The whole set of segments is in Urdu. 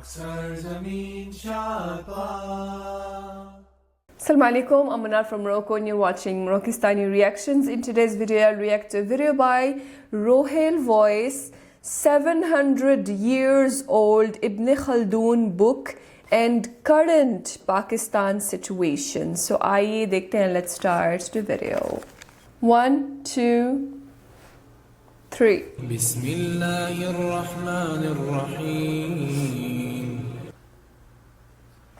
Assalamu alaikum, I'm Manar from Morocco and you're watching Moroccistani Reactions. In today's video, I'll react to a video by Rohail Voice, 700 years old Ibn Khaldun book and current Pakistan situation. So آئیے دیکھتے ہیں, let's start the video. 1, 2, 3. بسم اللہ الرحمن الرحیم.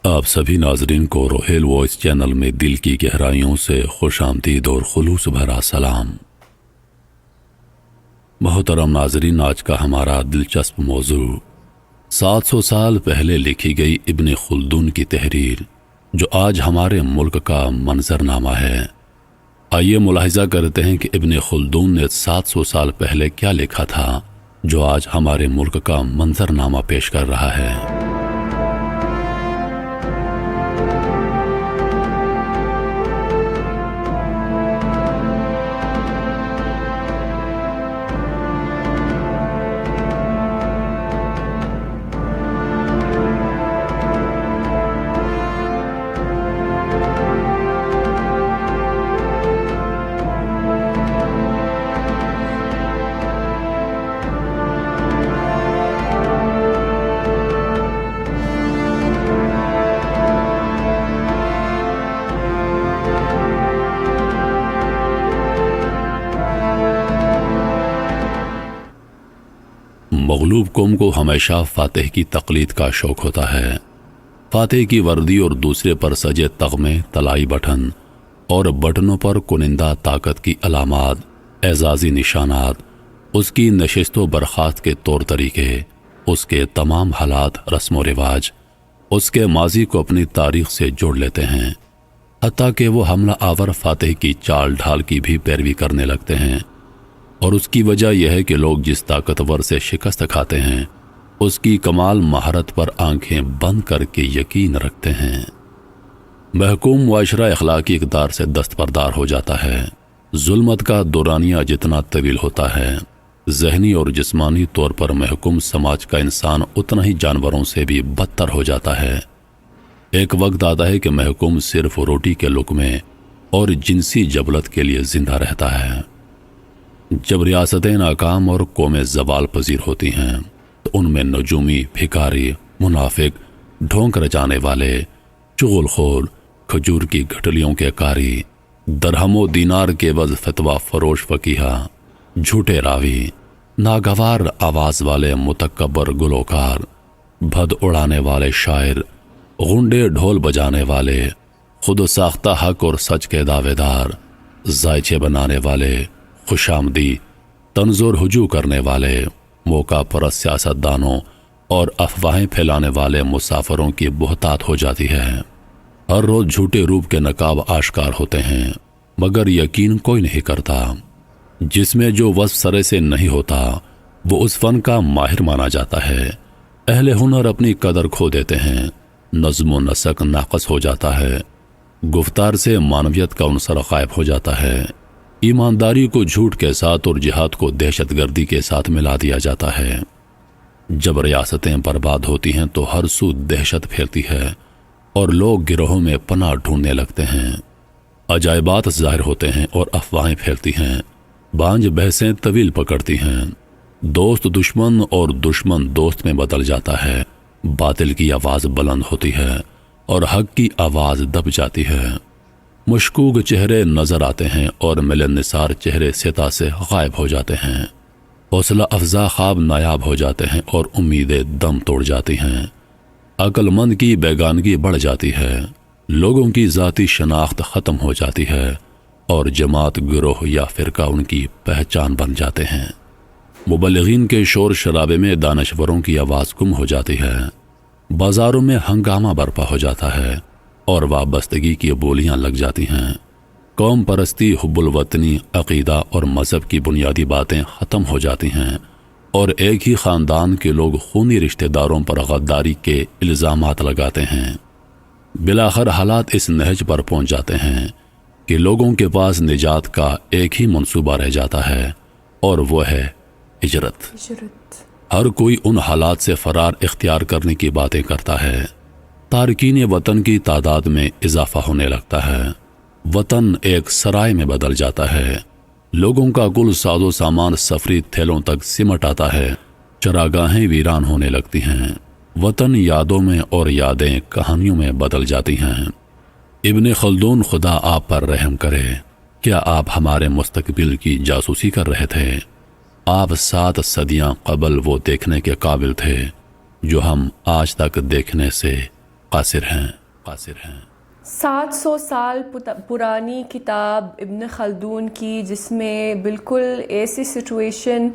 آپ سبھی ناظرین کو روہیل وائس چینل میں دل کی گہرائیوں سے خوش آمدید اور خلوص بھرا سلام. محترم ناظرین, آج کا ہمارا دلچسپ موضوع 700 سال پہلے لکھی گئی ابن خلدون کی تحریر جو آج ہمارے ملک کا منظرنامہ ہے. آئیے ملاحظہ کرتے ہیں کہ ابن خلدون نے 700 سال پہلے کیا لکھا تھا جو آج ہمارے ملک کا منظرنامہ پیش کر رہا ہے. مغلوب قوم کو ہمیشہ فاتح کی تقلید کا شوق ہوتا ہے. فاتح کی وردی اور دوسرے پر سجے تغمے, طلائی بٹن اور بٹنوں پر کنندہ طاقت کی علامات, اعزازی نشانات, اس کی نشست و برخاست کے طور طریقے, اس کے تمام حالات, رسم و رواج, اس کے ماضی کو اپنی تاریخ سے جوڑ لیتے ہیں. حتیٰ کہ وہ حملہ آور فاتح کی چال ڈھال کی بھی پیروی کرنے لگتے ہیں. اور اس کی وجہ یہ ہے کہ لوگ جس طاقتور سے شکست کھاتے ہیں اس کی کمال مہارت پر آنکھیں بند کر کے یقین رکھتے ہیں. محکوم معاشرہ اخلاقی اقدار سے دستبردار ہو جاتا ہے. ظلمت کا دورانیہ جتنا طویل ہوتا ہے, ذہنی اور جسمانی طور پر محکوم سماج کا انسان اتنا ہی جانوروں سے بھی بدتر ہو جاتا ہے. ایک وقت آتا ہے کہ محکوم صرف روٹی کے لقمے اور جنسی جبلت کے لیے زندہ رہتا ہے. جب ریاستیں ناکام اور قومیں زوال پذیر ہوتی ہیں تو ان میں نجومی, بھکاری, منافق, ڈھونک رچانے والے, چغل خور, کھجور کی گھٹلیوں کے کاری, درہم و دینار کے عوض فتویٰ فروش فقیہ, جھوٹے راوی, ناگوار آواز والے متکبر گلوکار, بھد اڑانے والے شاعر, غنڈے ڈھول بجانے والے, خود ساختہ حق اور سچ کے دعوے دار, ذائچے بنانے والے, خوش آمدی, طنز اور ہجوم کرنے والے, موقع پرست سیاستدانوں اور افواہیں پھیلانے والے مسافروں کی بہتات ہو جاتی ہے. ہر روز جھوٹے روپ کے نقاب آشکار ہوتے ہیں مگر یقین کوئی نہیں کرتا. جس میں جو وصف سرے سے نہیں ہوتا وہ اس فن کا ماہر مانا جاتا ہے. اہل ہنر اپنی قدر کھو دیتے ہیں, نظم و نسق ناقص ہو جاتا ہے, گفتار سے معنویت کا عنصر غائب ہو جاتا ہے, ایمانداری کو جھوٹ کے ساتھ اور جہاد کو دہشت گردی کے ساتھ ملا دیا جاتا ہے. جب ریاستیں برباد ہوتی ہیں تو ہر سو دہشت پھیلتی ہے اور لوگ گروہوں میں پناہ ڈھونڈنے لگتے ہیں. عجائبات ظاہر ہوتے ہیں اور افواہیں پھیلتی ہیں. بانجھ بحثیں طویل پکڑتی ہیں. دوست دشمن اور دشمن دوست میں بدل جاتا ہے. باطل کی آواز بلند ہوتی ہے اور حق کی آواز دب جاتی ہے. مشکوک چہرے نظر آتے ہیں اور ملن نثار چہرے سطح سے غائب ہو جاتے ہیں. حوصلہ افزا خواب نایاب ہو جاتے ہیں اور امیدیں دم توڑ جاتی ہیں. عقل مند کی بیگانگی بڑھ جاتی ہے. لوگوں کی ذاتی شناخت ختم ہو جاتی ہے اور جماعت, گروہ یا فرقہ ان کی پہچان بن جاتے ہیں. مبلغین کے شور شرابے میں دانشوروں کی آواز گم ہو جاتی ہے. بازاروں میں ہنگامہ برپا ہو جاتا ہے اور وابستگی کی بولیاں لگ جاتی ہیں. قوم پرستی, حب الوطنی, عقیدہ اور مذہب کی بنیادی باتیں ختم ہو جاتی ہیں اور ایک ہی خاندان کے لوگ خونی رشتہ داروں پر غداری کے الزامات لگاتے ہیں. بالآخر حالات اس نہج پر پہنچ جاتے ہیں کہ لوگوں کے پاس نجات کا ایک ہی منصوبہ رہ جاتا ہے اور وہ ہے ہجرت. ہر کوئی ان حالات سے فرار اختیار کرنے کی باتیں کرتا ہے۔ تارکین وطن کی تعداد میں اضافہ ہونے لگتا ہے۔ وطن ایک سرائے میں بدل جاتا ہے۔ لوگوں کا کل ساز و سامان سفری تھیلوں تک سمٹ آتا ہے۔ چراگاہیں ویران ہونے لگتی ہیں۔ وطن یادوں میں اور یادیں کہانیوں میں بدل جاتی ہیں۔ ابن خلدون خدا آپ پر رحم کرے، کیا آپ ہمارے مستقبل کی جاسوسی کر رہے تھے؟ آپ 7 صدیاں قبل وہ دیکھنے کے قابل تھے جو ہم آج تک دیکھنے سے قاصر ہیں۔ 700 سال پرانی کتاب ابن خلدون کی، جس میں بالکل ایسی سچویشن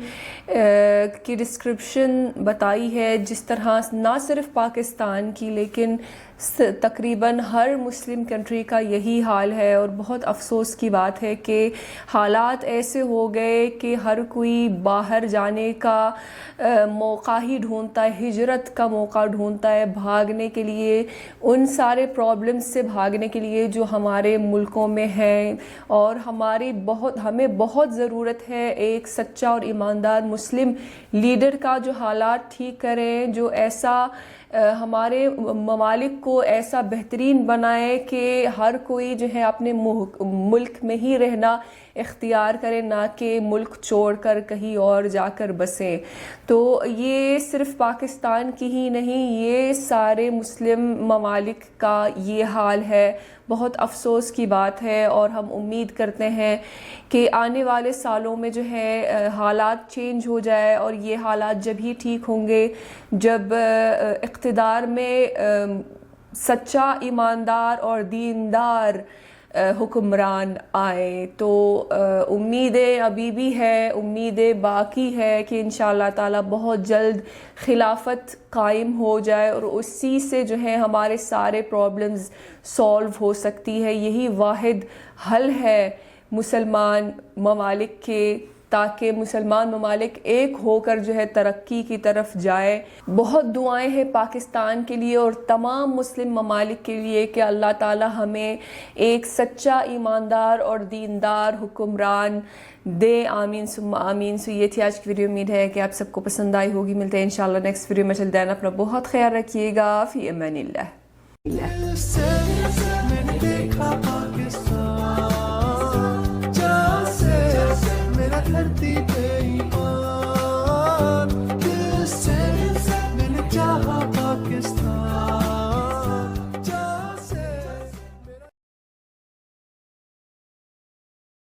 کی ڈسکرپشن بتائی ہے جس طرح نہ صرف پاکستان کی لیکن تقریباً ہر مسلم کنٹری کا یہی حال ہے، اور بہت افسوس کی بات ہے کہ حالات ایسے ہو گئے کہ ہر کوئی باہر جانے کا موقع ہی ڈھونڈتا ہے، ہجرت کا موقع ڈھونڈتا ہے بھاگنے کے لیے، ان سارے پرابلمز سے بھاگنے کے لیے جو ہمارے ملکوں میں ہیں، اور ہمیں بہت ضرورت ہے ایک سچا اور ایماندار مسلم لیڈر کا جو حالات ٹھیک کریں، جو ایسا ہمارے ممالک کو ایسا بہترین بنائے کہ ہر کوئی جو ہے اپنے ملک میں ہی رہنا اختیار کرے، نہ کہ ملک چھوڑ کر کہیں اور جا کر بسیں۔ تو یہ صرف پاکستان کی ہی نہیں، یہ سارے مسلم ممالک کا یہ حال ہے۔ بہت افسوس کی بات ہے، اور ہم امید کرتے ہیں کہ آنے والے سالوں میں جو ہے حالات چینج ہو جائے، اور یہ حالات جب ہی ٹھیک ہوں گے جب اقتدار میں سچا، ایماندار اور دیندار حکمران آئے۔ تو امیدیں ابھی بھی ہے، امیدیں باقی ہے کہ انشاءاللہ تعالی بہت جلد خلافت قائم ہو جائے، اور اسی سے جو ہے ہمارے سارے پرابلمز سولو ہو سکتی ہے۔ یہی واحد حل ہے مسلمان ممالک کے، تاکہ مسلمان ممالک ایک ہو کر جو ہے ترقی کی طرف جائے۔ بہت دعائیں ہیں پاکستان کے لیے اور تمام مسلم ممالک کے لیے کہ اللہ تعالی ہمیں ایک سچا، ایماندار اور دیندار حکمران دے، آمین ثم آمین۔ سو یہ تھی آج کی ویڈیو، امید ہے کہ آپ سب کو پسند آئی ہوگی۔ ملتے ہیں انشاءاللہ نیکسٹ ویڈیو میں، چل دین اپنا بہت خیال رکھیے گا، فی امان اللہ۔